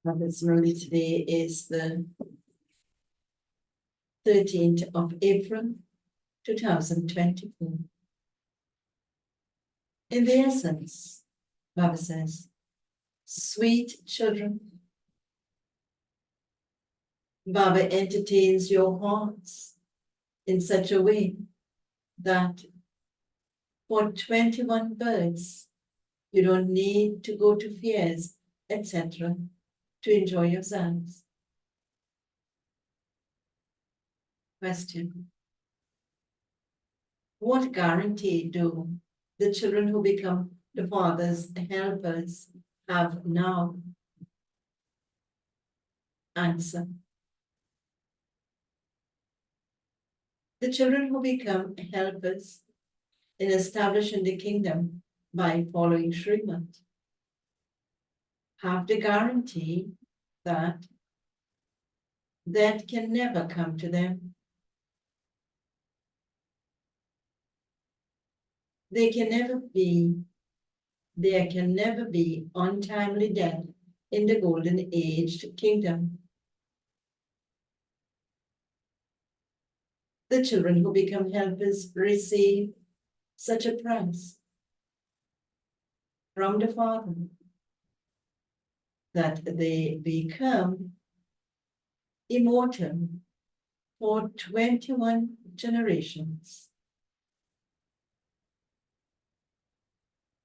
Mother's Murli, today is the 13th of April, 2024. In the essence, Baba says, sweet children, Baba entertains your hearts in such a way that for 21 birds, you don't need to go to fairs, etc., to enjoy yourselves. Question. What guarantee do the children who become the father's helpers have now? Answer. The children who become helpers in establishing the kingdom by following Srimad have the guarantee that that can never come to them. There can never be untimely death in the golden aged kingdom. The children who become helpers receive such a prize from the Father that they become immortal for 21 generations.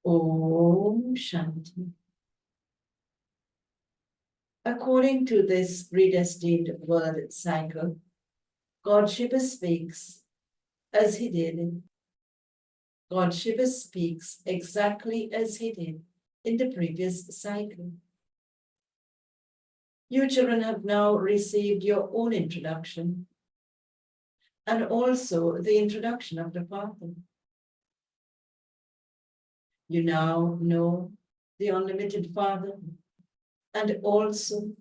Om Shanti. According to this predestined world cycle, God Shiva speaks as he did. God Shiva speaks exactly as he did in the previous cycle. You children have now received your own introduction and also the introduction of the Father. You now know the unlimited Father and also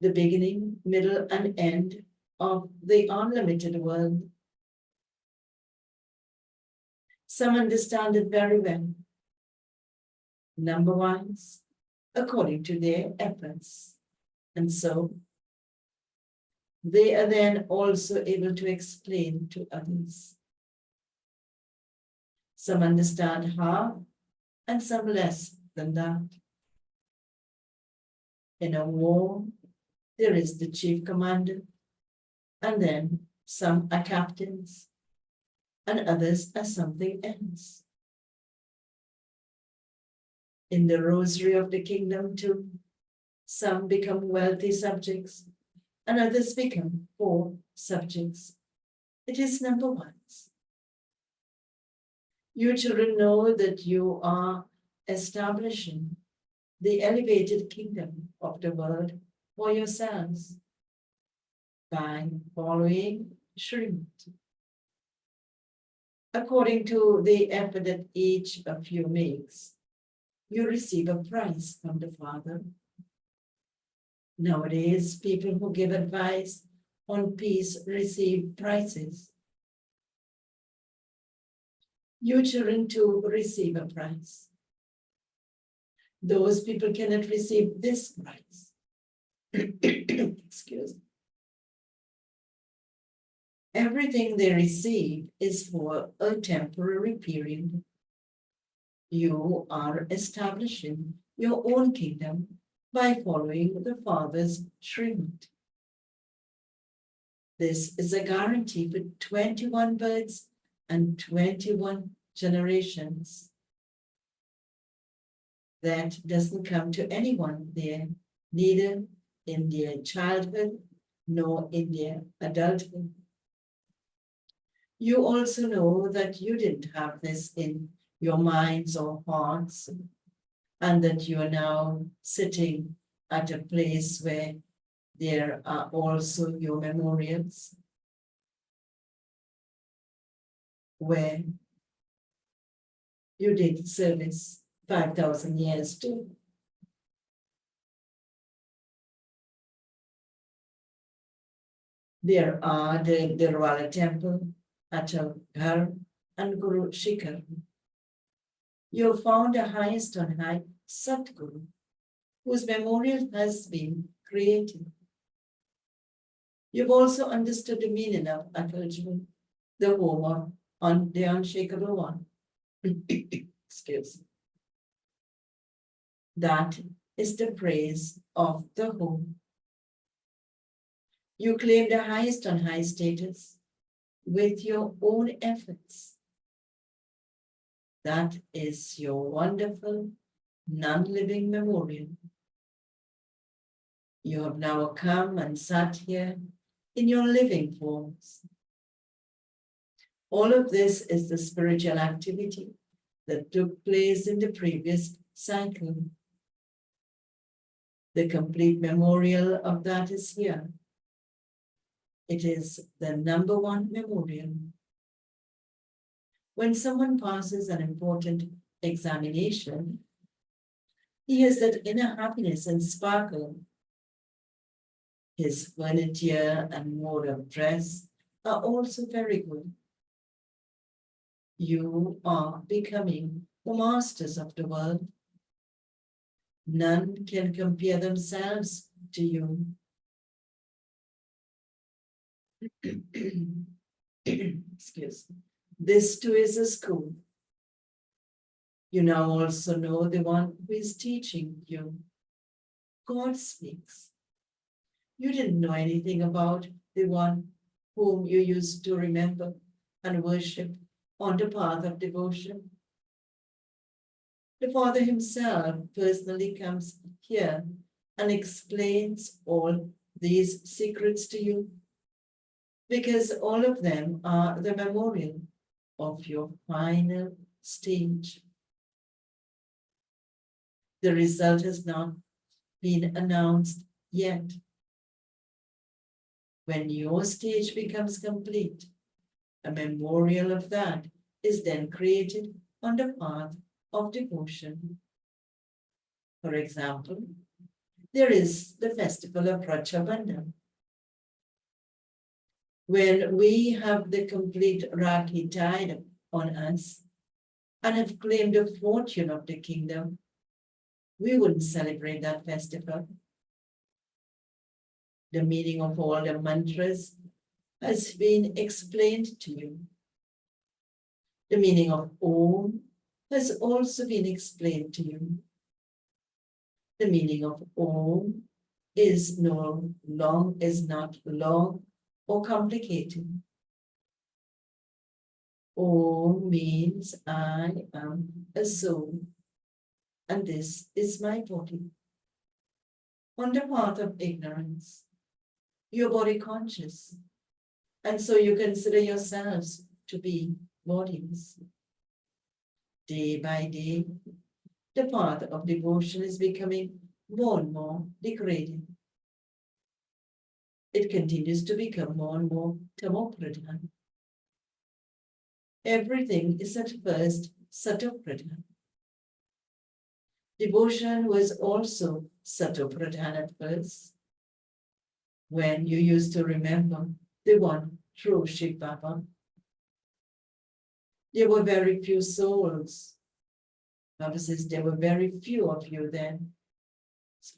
the beginning, middle, and end of the unlimited world. Some understand it very well, number-wise, according to their efforts. And so they are then also able to explain to others. Some understand half and some less than that. In a war, there is the chief commander, and then some are captains, and others are something else. In the rosary of the kingdom too, some become wealthy subjects, and others become poor subjects. It is number one. You children know that you are establishing the elevated kingdom of the world for yourselves by following Srimad. According to the effort that each of you makes, you receive a prize from the Father. Nowadays, people who give advice on peace receive prizes. You children too receive a prize. Those people cannot receive this prize. Excuse me. Everything they receive is for a temporary period. You are establishing your own kingdom by following the Father's Srimad. This is a guarantee for 21 births and 21 generations. That doesn't come to anyone there, neither in their childhood nor in their adulthood. You also know that you didn't have this in your minds or hearts, and that you are now sitting at a place where there are also your memorials, where you did service 5,000 years too. There are the Rwala temple, Atal Ghar, and Guru Shikhar. You found the highest on high, Satguru, whose memorial has been created. You've also understood the meaning of acknowledgement, the home on the unshakable one. Excuse me. That is the praise of the home. You claim the highest on high status with your own efforts. That is your wonderful, non-living memorial. You have now come and sat here in your living forms. All of this is the spiritual activity that took place in the previous cycle. The complete memorial of that is here. It is the number one memorial. When someone passes an important examination, he has that inner happiness and sparkle. His furniture and mode of dress are also very good. You are becoming the masters of the world. None can compare themselves to you. Excuse me. This too is a school. You now also know the one who is teaching you. God speaks. You didn't know anything about the one whom you used to remember and worship on the path of devotion. The Father himself personally comes here and explains all these secrets to you, because all of them are the memorial of your final stage. The result has not been announced yet. When your stage becomes complete, a memorial of that is then created on the path of devotion. For example, there is the festival of Rakshabandhan. When we have the complete Rakhi tied on us and have claimed the fortune of the kingdom, we wouldn't celebrate that festival. The meaning of all the mantras has been explained to you. The meaning of Om has also been explained to you. The meaning of Om is not long or complicated. Om means I am a soul, and this is my body. On the path of ignorance, you're body conscious, and so you consider yourselves to be bodies. Day by day, the path of devotion is becoming more and more degrading. It continues to become more and more tamopradhan. Everything is at first satopradhan. Devotion was also satopradhan at first, when you used to remember the one true Shiv Baba. There were very few souls. Baba says there were very few of you then. So,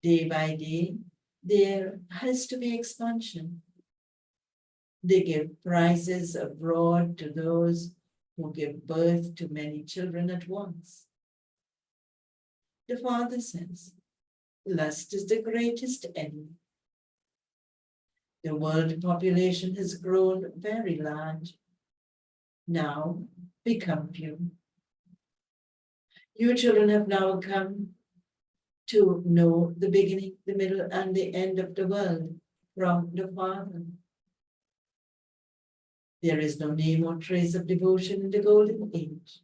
day by day, there has to be expansion. They give prizes abroad to those who give birth to many children at once. The Father says, lust is the greatest enemy. The world population has grown very large. Now become few. You children have now come to know the beginning, the middle, and the end of the world from the Father. There is no name or trace of devotion in the golden age.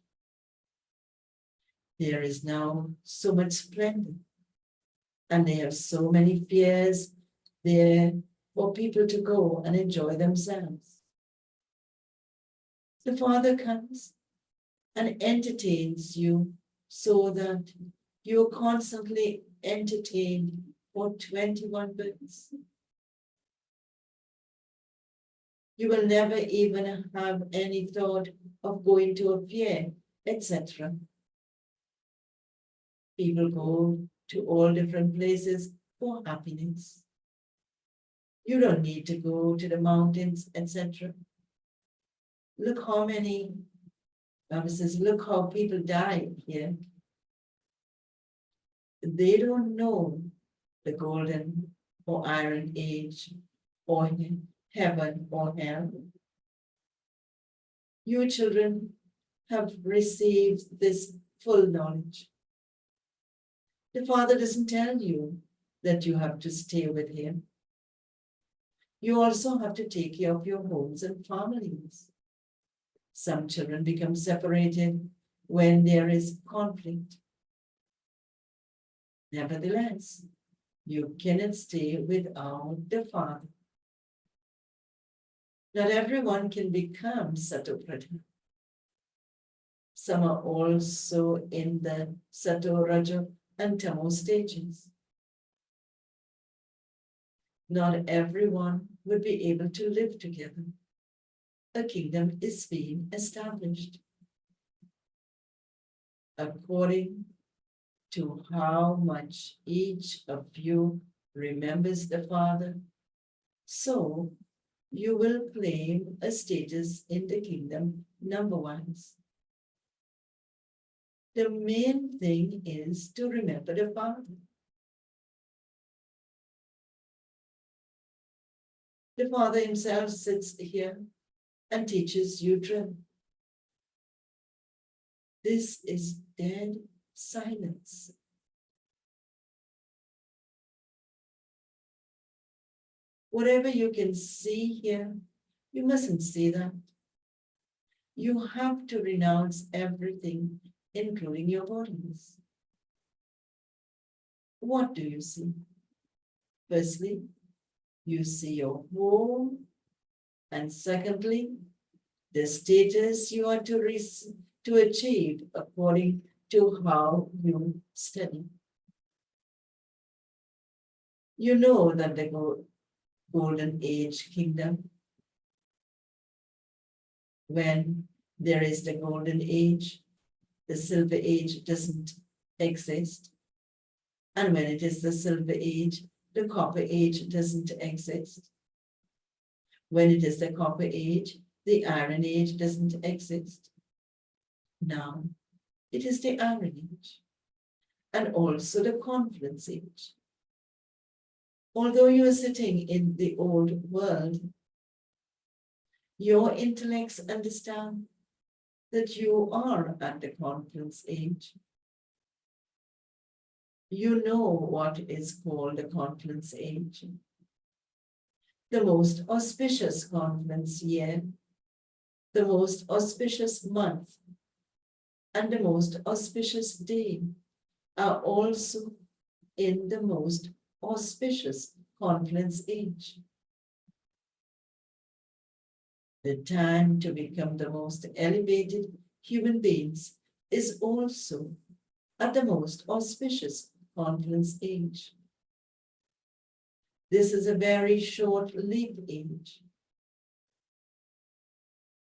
There is now so much splendor, and they have so many fears there for people to go and enjoy themselves. The Father comes and entertains you so that you're constantly entertained for 21 births. You will never even have any thought of going to a fair, etc. People go to all different places for happiness. You don't need to go to the mountains, etc. Look how many, Bible says, look how people die here. They don't know the golden or iron age or heaven or hell. You children have received this full knowledge. The Father doesn't tell you that you have to stay with Him. You also have to take care of your homes and families. Some children become separated when there is conflict. Nevertheless, you cannot stay without the Father. Not everyone can become Sattva-Pradhan. Some are also in the Sattva, Raja, and Tamo stages. Not everyone would be able to live together. A kingdom is being established. According to how much each of you remembers the Father, so you will claim a status in the kingdom number-wise. The main thing is to remember the Father. The Father himself sits here and teaches you drill. This is dead silence. Whatever you can see here, you mustn't see that. You have to renounce everything, including your bodies. What do you see? Firstly, you see your home, and secondly, the status you are to achieve according to how you study. You know that the golden age kingdom, when there is the golden age, the silver age doesn't exist. And when it is the silver age, the copper age doesn't exist. When it is the copper age, the iron age doesn't exist. Now, it is the iron age and also the confluence age. Although you are sitting in the old world, your intellects understand that you are at the confluence age. You know what is called the confluence age. The most auspicious confluence year, the most auspicious month, and the most auspicious day are also in the most auspicious confluence age. The time to become the most elevated human beings is also at the most auspicious confluence age. This is a very short leap age.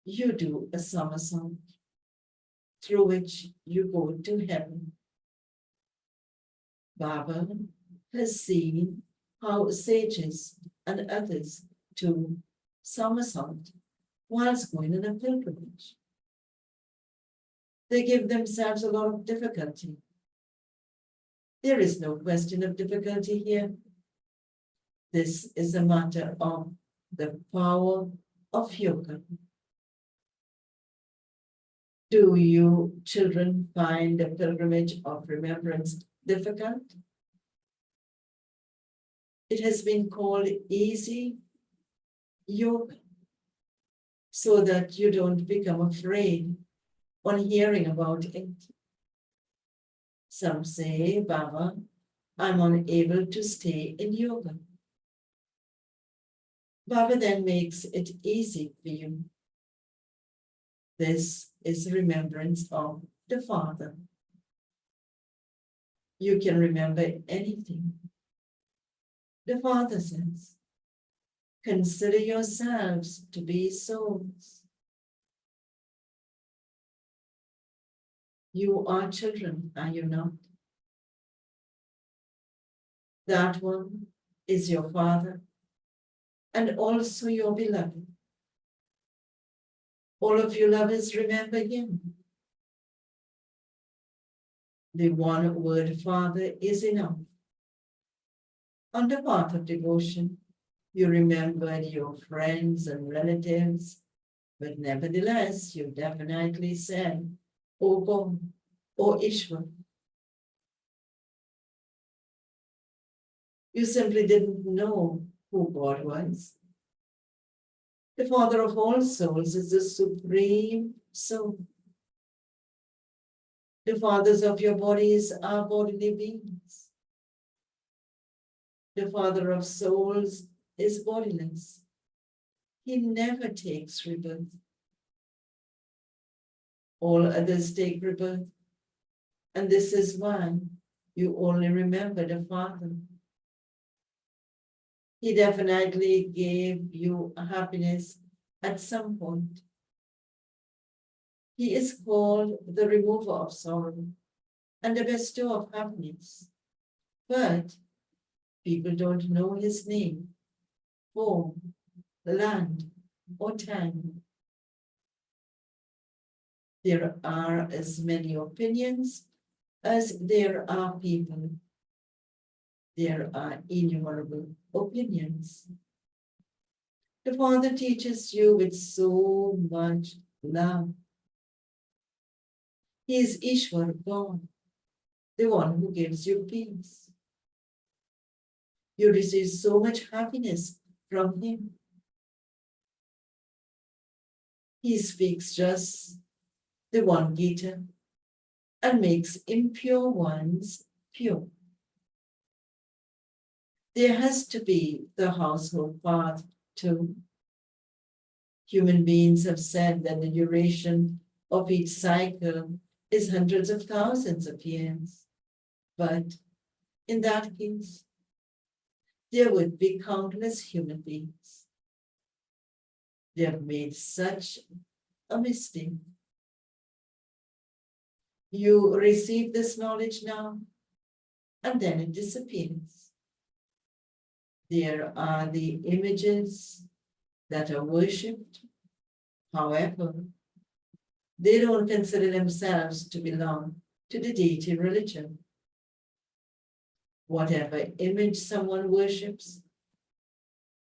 You do a somersault through which you go to heaven. Baba has seen how sages and others do somersault whilst going on a pilgrimage. They give themselves a lot of difficulty. There is no question of difficulty here. This is a matter of the power of yoga. Do you children find the pilgrimage of remembrance difficult? It has been called easy yoga, so that you don't become afraid on hearing about it. Some say, Baba, I'm unable to stay in yoga. Baba then makes it easy for you. This is remembrance of the Father. You can remember anything. The Father says, consider yourselves to be souls. You are children, are you not? That one is your Father and also your beloved. All of you lovers, remember him. The one word Father is enough. On the path of devotion, you remembered your friends and relatives, but nevertheless, you definitely said, O God, O Ishwar. You simply didn't know who God was. The Father of all souls is the supreme soul. The fathers of your bodies are bodily beings. The Father of souls is bodiless. He never takes rebirth. All others take rebirth. And this is why you only remember the Father. He definitely gave you happiness at some point. He is called the remover of sorrow and the bestower of happiness. But people don't know his name, form, land, or time. There are as many opinions as there are people. There are innumerable opinions. The Father teaches you with so much love. He is Ishwar, God, the one who gives you peace. You receive so much happiness from him. He speaks just the one Gita and makes impure ones pure. There has to be the household path too. Human beings have said that the duration of each cycle is hundreds of thousands of years. But in that case, there would be countless human beings. They have made such a mistake. You receive this knowledge now, and then it disappears. There are the images that are worshipped. However, they don't consider themselves to belong to the deity religion. Whatever image someone worships,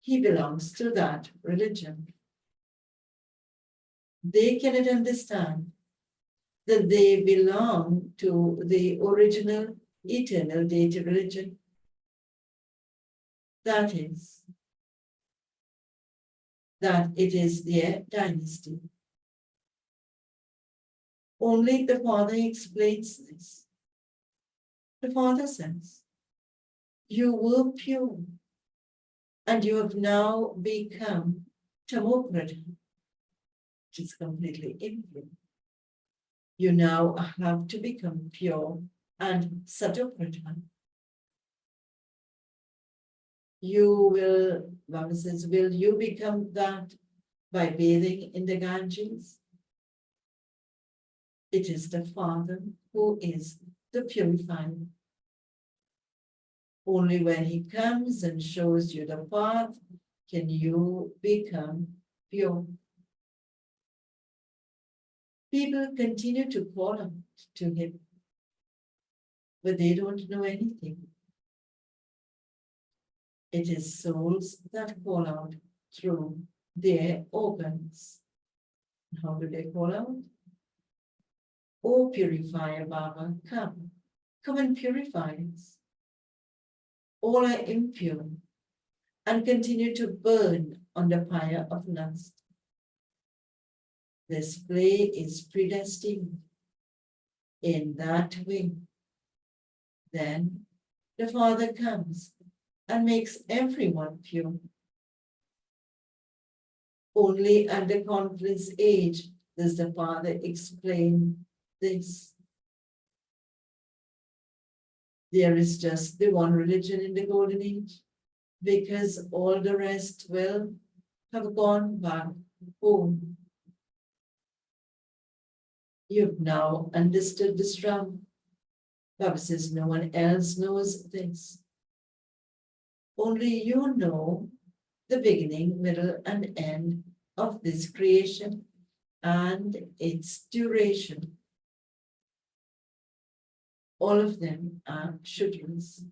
he belongs to that religion. They cannot understand that they belong to the original eternal deity religion. That is, that it is their dynasty. Only the Father explains this. The Father says, you were pure, and you have now become Tamoprata, which is completely impure. You now have to become pure and Satoprata. You will, Baba says, will you become that by bathing in the Ganges? It is the Father who is the purifier. Only when he comes and shows you the path can you become pure. People continue to call out to him, but they don't know anything. It is souls that call out through their organs. How do they call out? Oh, purifier Baba, come and purify us. All are impure and continue to burn on the fire of lust. This play is predestined in that way. Then the Father comes and makes everyone pure. Only at the conference age does the Father explain this. There is just the one religion in the golden age, because all the rest will have gone back home. You've now understood this drum. Baba says no one else knows this. Only you know the beginning, middle, and end of this creation and its duration. All of them are Shudras,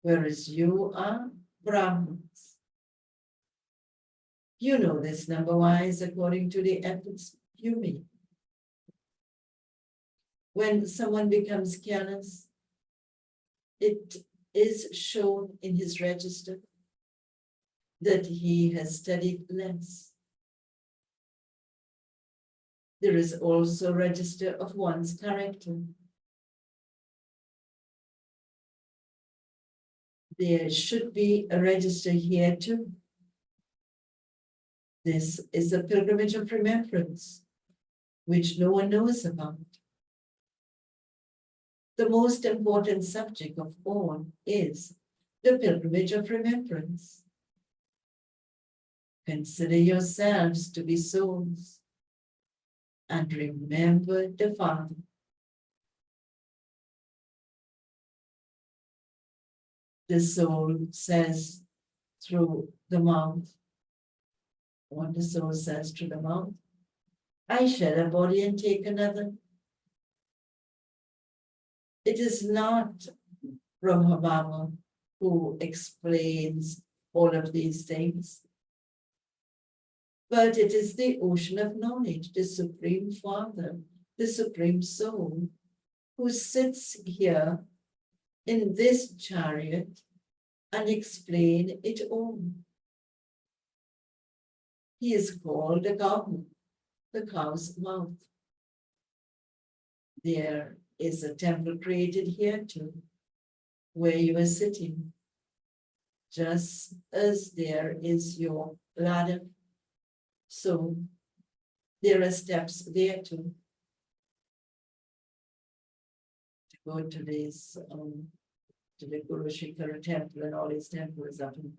whereas you are Brahmins. You know this number-wise according to the efforts you make. When someone becomes careless, it is shown in his register that he has studied less. There is also a register of one's character. There should be a register here too. This is a pilgrimage of remembrance, which no one knows about. The most important subject of all is the pilgrimage of remembrance. Consider yourselves to be souls and remember the Father. The soul says through the mouth, what the soul says through the mouth, I shed a body and take another. It is not Brahma Baba who explains all of these things, but it is the ocean of knowledge, the Supreme Father, the Supreme Soul, who sits here in this chariot and explain it all. He is called the cow, the cow's mouth. There is a temple created here too, where you are sitting, just as there is your ladder. So there are steps there too. To go to this, to the Guru Shikhara temple and all these temples up in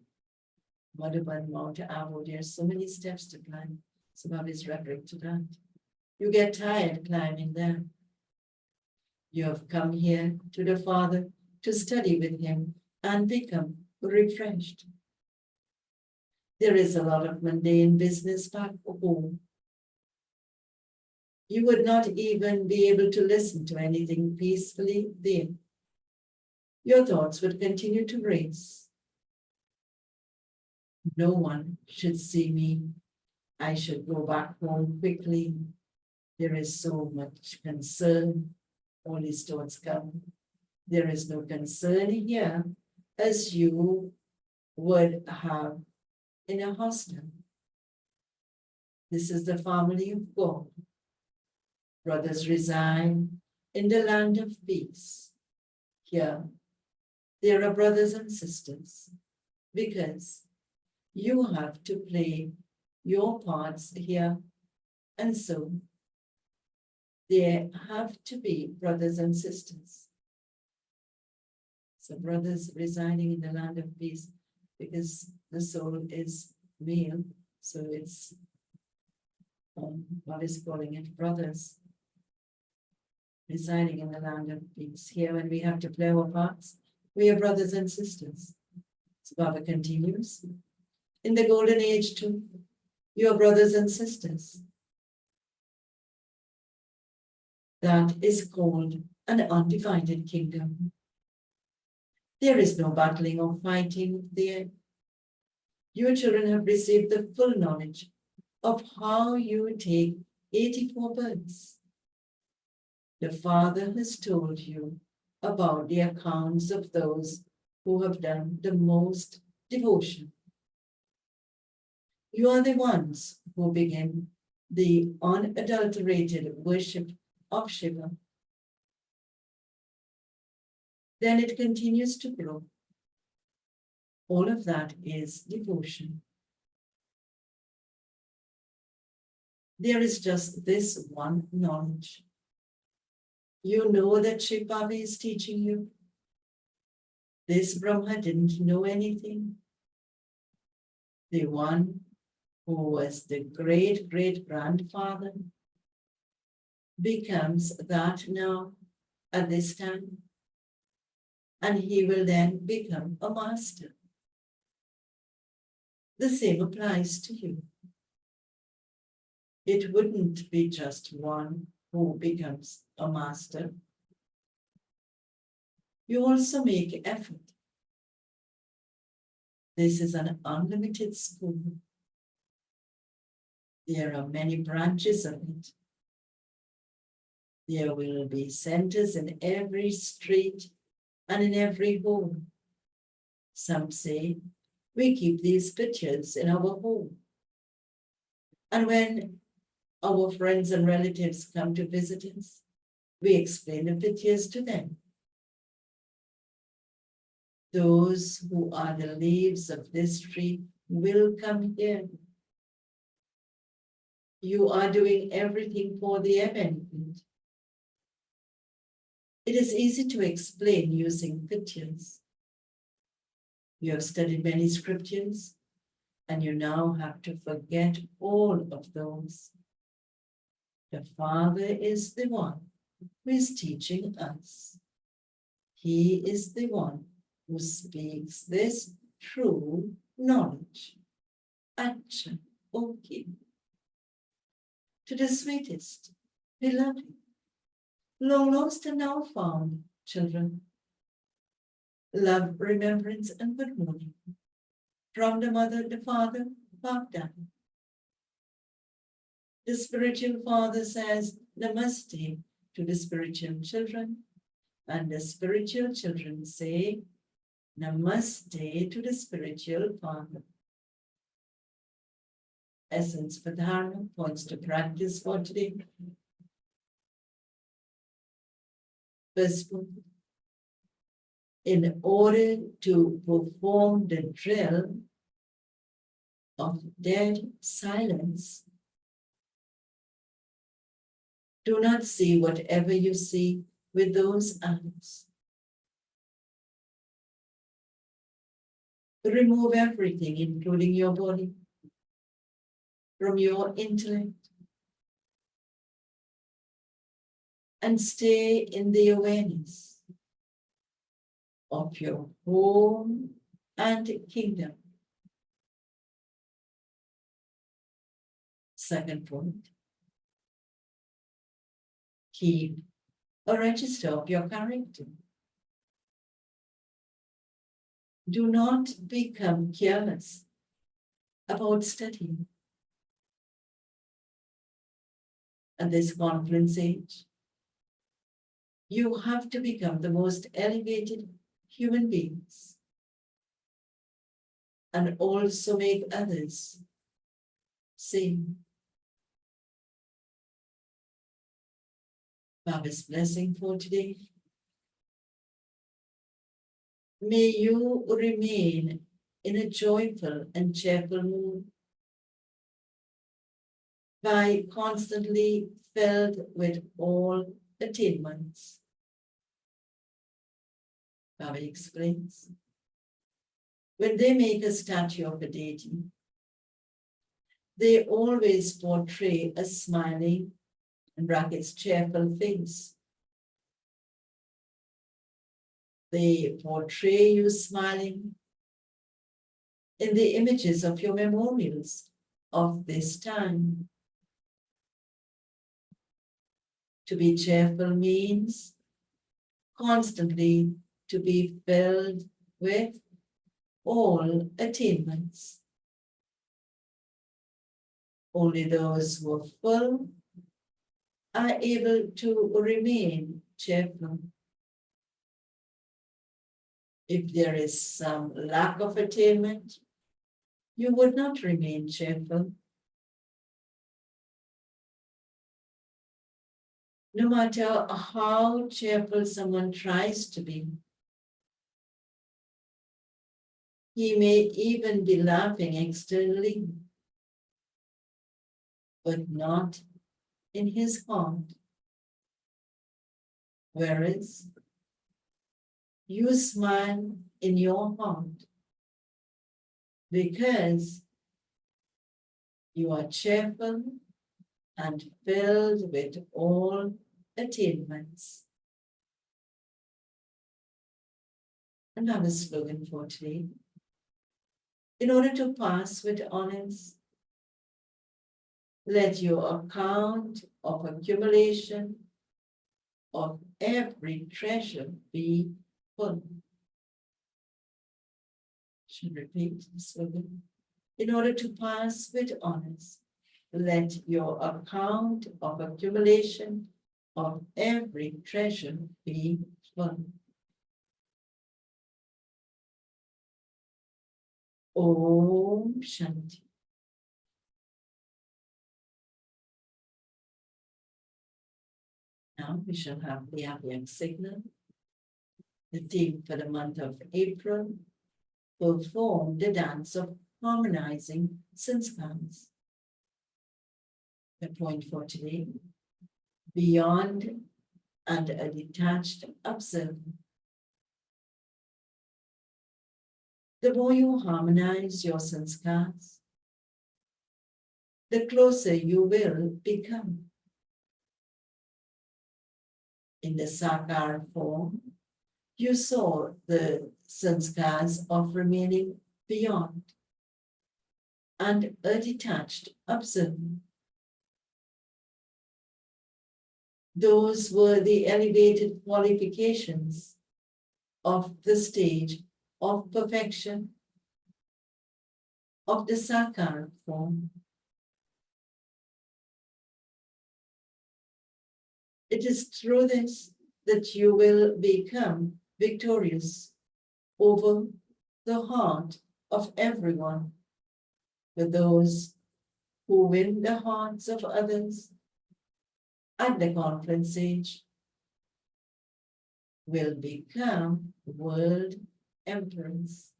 Madhuban, Mount Abu. There are so many steps to climb. So Baba is referring to that. You get tired climbing there. You have come here to the Father to study with him and become refreshed. There is a lot of mundane business back home. You would not even be able to listen to anything peacefully there. Your thoughts would continue to race. No one should see me. I should go back home quickly. There is so much concern. All these thoughts come. There is no concern here as you would have in a hostel. This is the family of God. Brothers reside in the land of peace. Here, there are brothers and sisters because you have to play your parts here, and so there have to be brothers and sisters. So brothers residing in the land of peace, because the soul is male, so it's what is calling it brothers residing in the land of peace. Here, when we have to play our parts, we are brothers and sisters. So Baba continues. In the golden age too, you are brothers and sisters. That is called an undivided kingdom. There is no battling or fighting there. Your children have received the full knowledge of how you take 84 births. The Father has told you about the accounts of those who have done the most devotion. You are the ones who begin the unadulterated worship of Shiva. Then it continues to grow. All of that is devotion. There is just this one knowledge. You know that Shiv Baba is teaching you. This Brahma didn't know anything. The one who was the great-great-grandfather becomes that now at this time. and he will then become a master. The same applies to you. It wouldn't be just one who becomes a master. You also make effort. This is an unlimited school. There are many branches of it. There will be centers in every street and in every home. Some say, we keep these pictures in our home. And when our friends and relatives come to visit us, we explain the pictures to them. Those who are the leaves of this tree will come here. You are doing everything for their benefit. It is easy to explain using pictures. You have studied many scriptures, and you now have to forget all of those. The Father is the one who is teaching us. He is the one who speaks this true knowledge. Acha, okay. To the sweetest, beloved, long lost and now found children. Love, remembrance, and good morning. From the Mother, the Father, Bhakta. The spiritual father says Namaste to the spiritual children, and the spiritual children say Namaste to the spiritual father. Essence for Dharma points to practice for today. First point, in order to perform the drill of dead silence, do not see whatever you see with those eyes. Remove everything, including your body, from your intellect, and stay in the awareness of your home and kingdom. Second point, keep a register of your character. Do not become careless about studying. At this conference age, you have to become the most elevated human beings and also make others sing. Baba's blessing for today. May you remain in a joyful and cheerful mood by constantly filled with all attainments. Baba explains, when they make a statue of a deity, they always portray a smiling, in brackets, cheerful face. They portray you smiling in the images of your memorials of this time. To be cheerful means constantly to be filled with all attainments. Only those who are full are able to remain cheerful. If there is some lack of attainment, you would not remain cheerful. No matter how cheerful someone tries to be, he may even be laughing externally, but not in his heart. Whereas you smile in your heart because you are cheerful and filled with all attainments. Another slogan for today. In order to pass with honors, let your account of accumulation of every treasure be full. Should repeat the slogan. In order to pass with honors, let your account of accumulation of every treasure be full. Om Shanti. Now we shall have the Abhyang signal. The theme for the month of April: perform the dance of harmonizing sanskars. The point for today: beyond and a detached observer. The more you harmonize your sanskars, the closer you will become. In the sakar form, you saw the sanskars of remaining beyond and a detached observer. Those were the elevated qualifications of the stage of perfection of the sakar form. It is through this that you will become victorious over the heart of everyone, for those who win the hearts of others at the conference stage will become world emperors.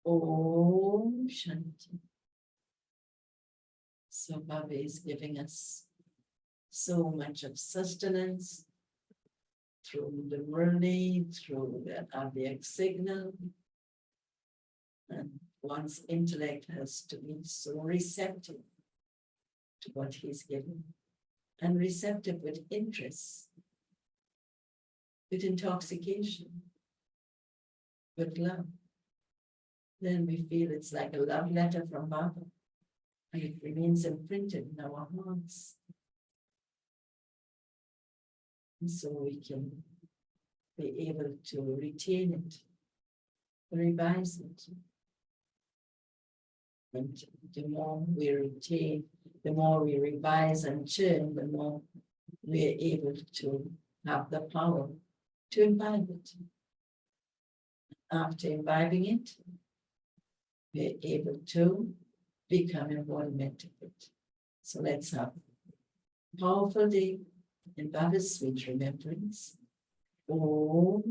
Om Shanti. So Baba is giving us so much of sustenance through the Murli, through the Abhyang signal. And one's intellect has to be so receptive to what he's given, and receptive with interest, with intoxication, with love. Then we feel it's like a love letter from Baba, and it remains imprinted in our hearts. And so we can be able to retain it, revise it. And the more we retain, the more we revise and churn, the more we're able to have the power to imbibe it. After imbibing it, we're able to become embodiment of it. So let's have a powerful day in Baba's sweet remembrance. Om